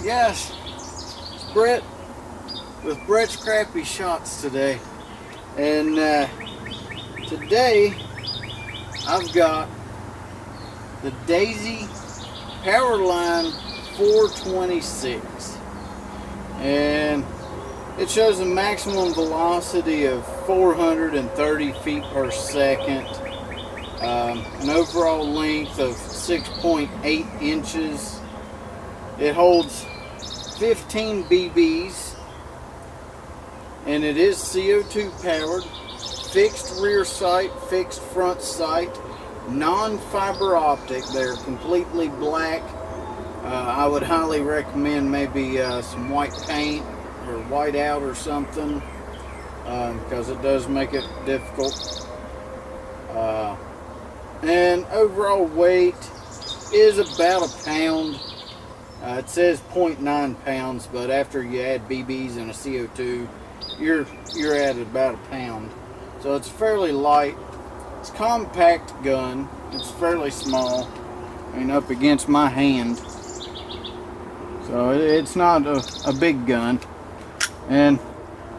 Yes, it's Brett with Brett's Crappy Shots today. And today I've got the Daisy Powerline 426. And it shows a maximum velocity of 430 feet per second. An overall length of 6.8 inches. It holds 15 BBs, and it is CO2 powered, fixed rear sight, fixed front sight, non-fiber optic. They're completely black. I would highly recommend maybe some white paint or white out or something, because it does make it difficult. And overall weight is about a pound. It says 0.9 pounds, but after you add BBs and a CO2, you're at about a pound. So it's fairly light. It's a compact gun. It's fairly small. I mean, up against my hand. So it's not a big gun. And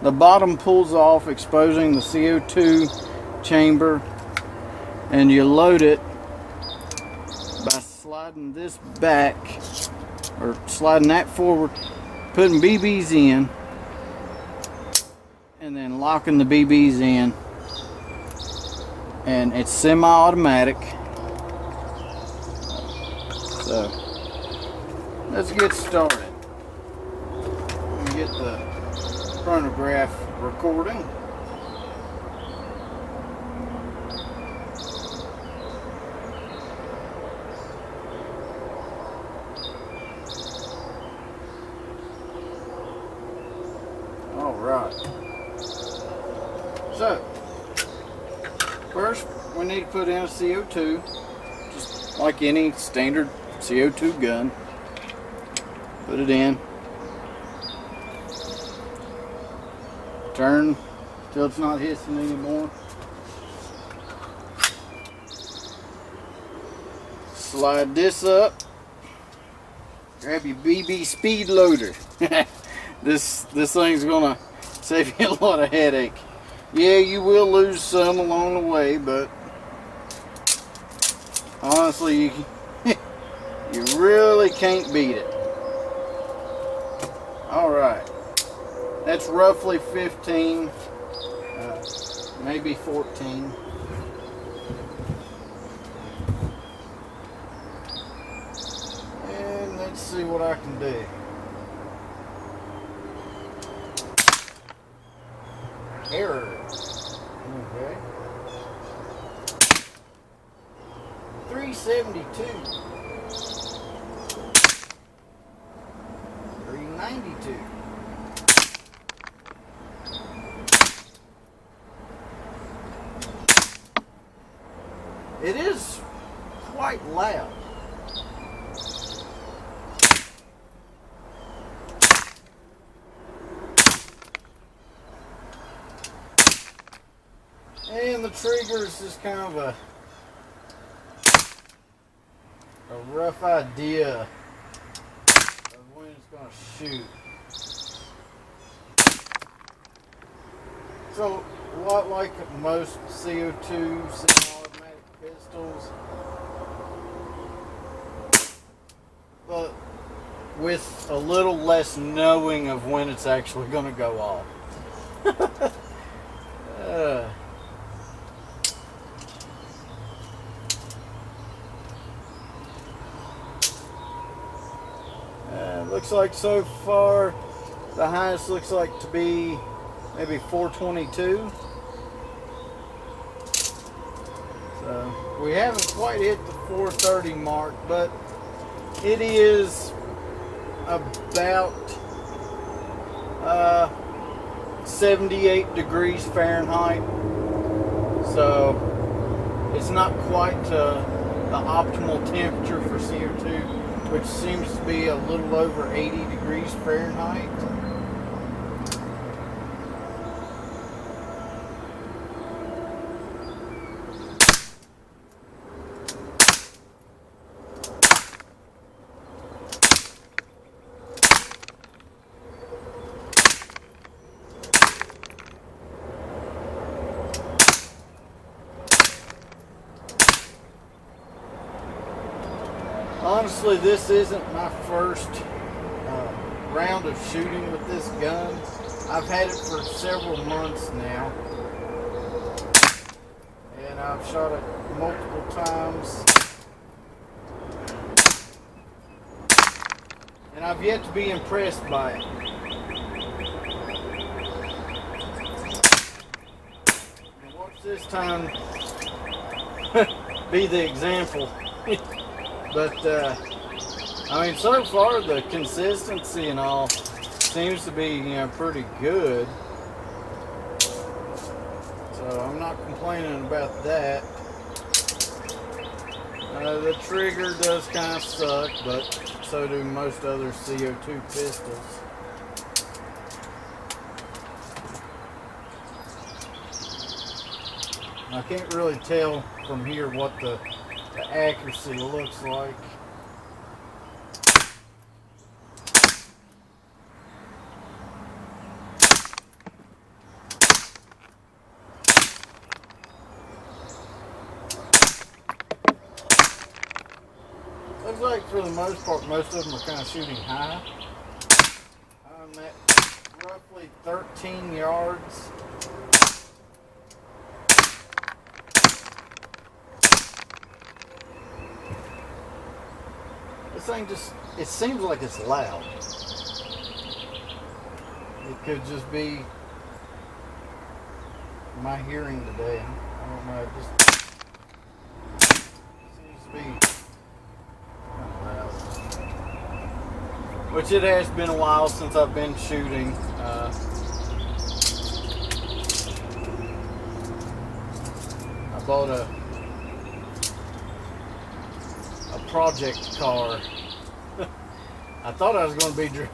the bottom pulls off, exposing the CO2 chamber. And you load it by sliding this back, or sliding that forward, putting BBs in, and then locking the BBs in. And it's semi-automatic. So let's get started. Let me get the chronograph recording. Alright, so first we need to put in a CO2, just like any standard CO2 gun. Put it in, turn till it's not hissing anymore, slide this up, grab your BB speed loader. This thing's gonna save you a lot of headache. Yeah, you will lose some along the way, but honestly, you really can't beat it. Alright, that's roughly 15, maybe 14. And let's see what I can do. Error. Okay. 372. 392. It is quite loud. And the trigger is just kind of a rough idea of when it's going to shoot. So, a lot like most CO2 semi-automatic pistols, but with a little less knowing of when it's actually going to go off. Looks like so far the highest looks like to be maybe 422. So we haven't quite hit the 430 mark, but it is about 78 degrees Fahrenheit. So it's not quite the optimal temperature for CO2, which seems to be a little over 80 degrees Fahrenheit. Honestly, this isn't my first round of shooting with this gun. I've had it for several months now, and I've shot it multiple times, and I've yet to be impressed by it. And watch this time be the example. But I mean, so far the consistency and all seems to be, pretty good. So I'm not complaining about that. The trigger does kind of suck, but so do most other CO2 pistols. I can't really tell from here what the accuracy looks like. Looks like for the most part, most of them are kind of shooting high. I'm at roughly 13 yards. This thing it seems like it's loud. It could just be my hearing today. I don't know, it just seems to be kind of loud. Which it has been a while since I've been shooting. I bought a project car. I thought I was going to be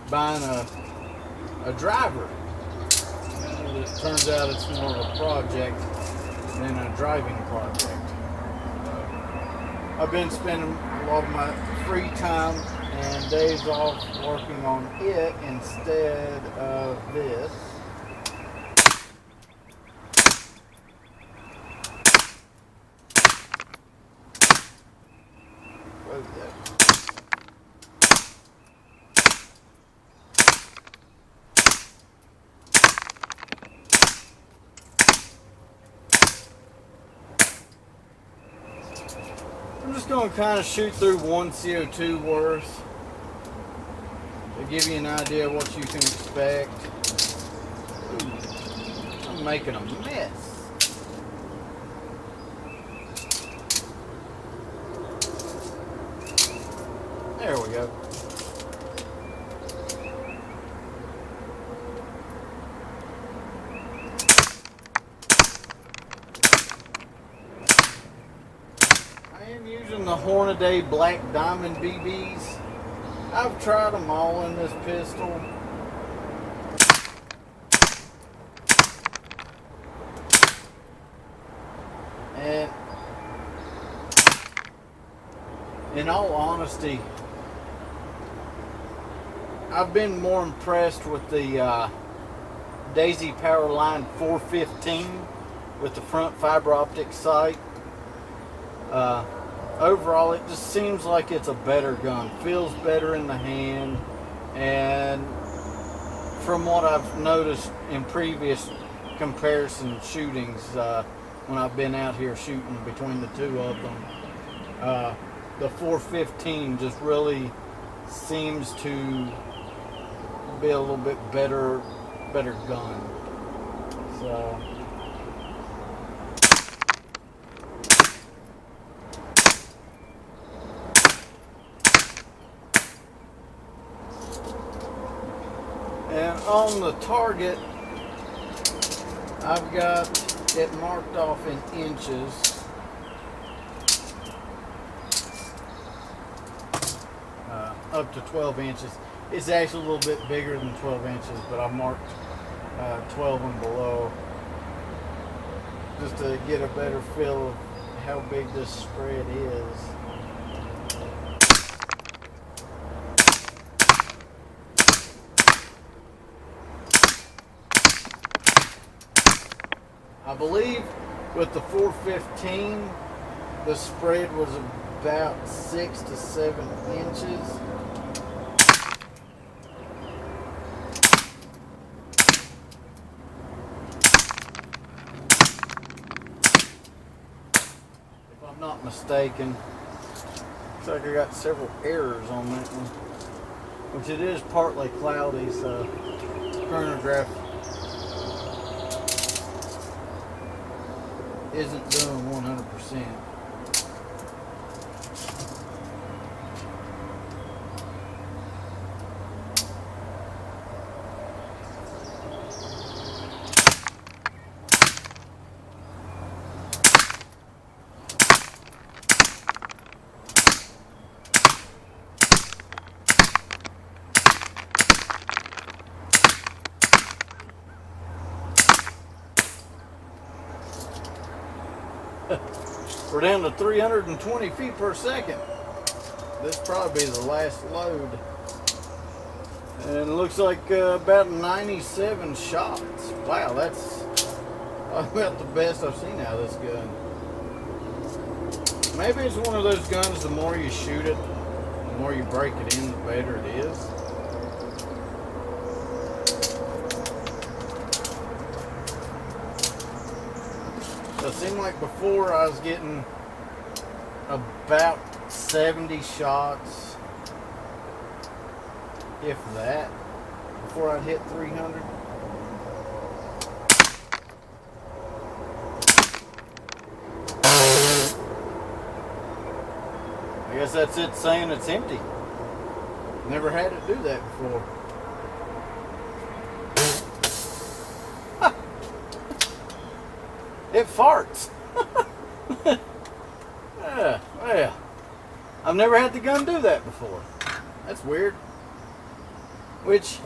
buying a driver. And it turns out it's more of a project than a driving project. I've been spending a lot of my free time and days off working on it instead of this. I'm just going to kind of shoot through one CO2 worth to give you an idea of what you can expect. Ooh, I'm making a mess. There we go. I am using the Hornady Black Diamond BBs. I've tried them all in this pistol. And in all honesty, I've been more impressed with the Daisy Powerline 415 with the front fiber optic sight. Overall, it just seems like it's a better gun. Feels better in the hand, and from what I've noticed in previous comparison shootings, when I've been out here shooting between the two of them, the 415 just really seems to be a little bit better gun. So. And on the target, I've got it marked off in inches. Up to 12 inches. It's actually a little bit bigger than 12 inches, but I marked 12 and below just to get a better feel of how big this spread is. I believe with the 415, the spread was about 6 to 7 inches. If I'm not mistaken, looks like I got several errors on that one, which it is partly cloudy, so chronograph isn't doing 100%. We're down to 320 feet per second. This probably be the last load. And it looks like about 97 shots. Wow, that's about the best I've seen out of this gun. Maybe it's one of those guns, the more you shoot it, the more you break it in, the better it is. So it seemed like before I was getting about 70 shots, if that, before I'd hit 300. I guess that's it saying it's empty. Never had it do that before. It farts. Yeah, well, I've never had the gun do that before. That's weird. Which,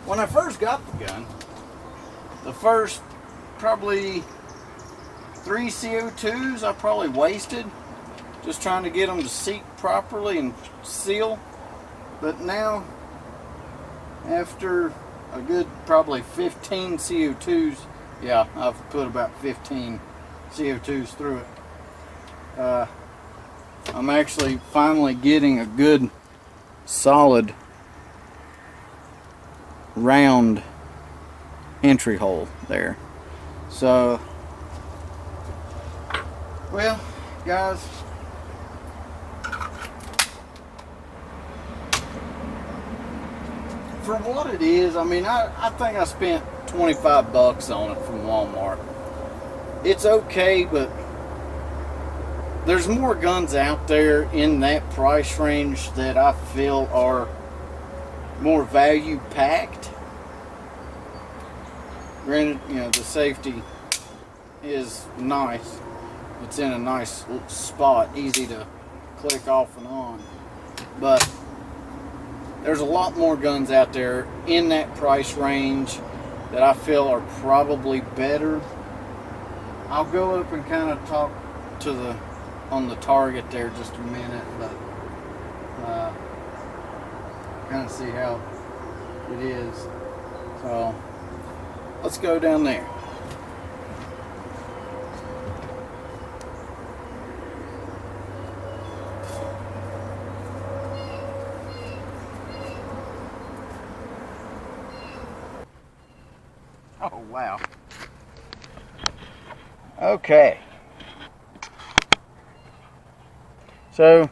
when I first got the gun, the first probably 3 CO2s I probably wasted just trying to get them to seat properly and seal. But now, after a good probably 15 CO2s, yeah, I've put about 15 CO2s through it. I'm actually finally getting a good solid round entry hole there. So, well, guys, for what it is, I mean, I think I spent 25 bucks on it from Walmart. It's okay, but there's more guns out there in that price range that I feel are more value packed. Granted, you know, the safety is nice. It's in a nice spot, easy to click off and on. But there's a lot more guns out there in that price range that I feel are probably better. I'll go up and kind of talk to the on the target there just a minute, but kind of see how it is. So let's go down there. Oh, wow. Okay. So,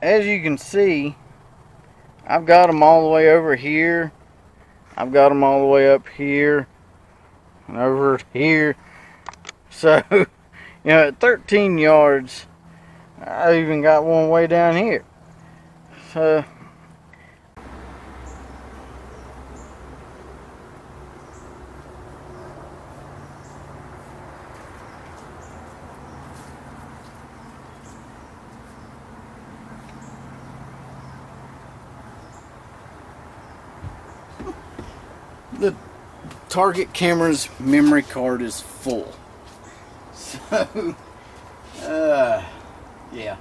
as you can see, I've got them all the way over here. I've got them all the way up here and over here. So, you know, at 13 yards, I even got one way down here. So, the target camera's memory card is full. So, yeah.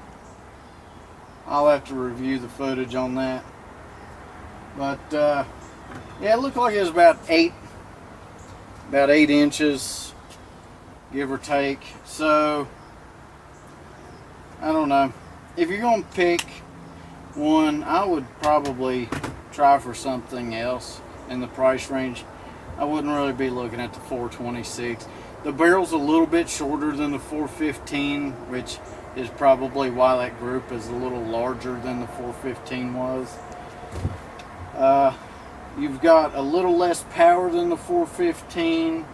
I'll have to review the footage on that. But, yeah, it looked like it was about 8 inches, give or take. So, I don't know. If you're going to pick one, I would probably try for something else in the price range. I wouldn't really be looking at the 426. The barrel's a little bit shorter than the 415, which is probably why that group is a little larger than the 415 was. You've got a little less power than the 415,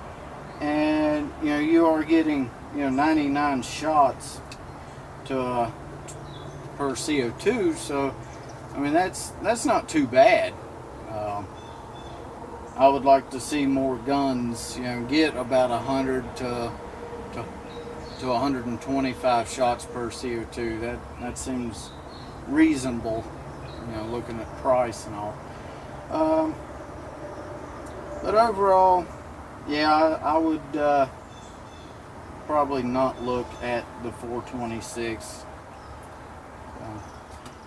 and you are getting 99 shots to per CO2. So I mean that's not too bad. I would like to see more guns, get about 100 to 125 shots per CO2. That seems reasonable, looking at price and all. But overall, yeah, I would probably not look at the 426.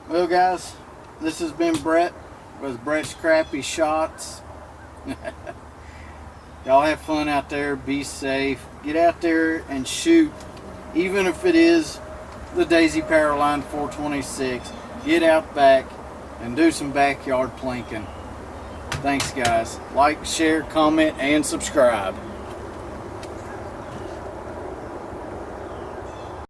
Well, guys, this has been Brett with Brett's Crappy Shots. Y'all have fun out there. Be safe. Get out there and shoot, even if it is the Daisy Powerline 426. Get out back and do some backyard planking. Thanks, guys. Like, share, comment, and subscribe.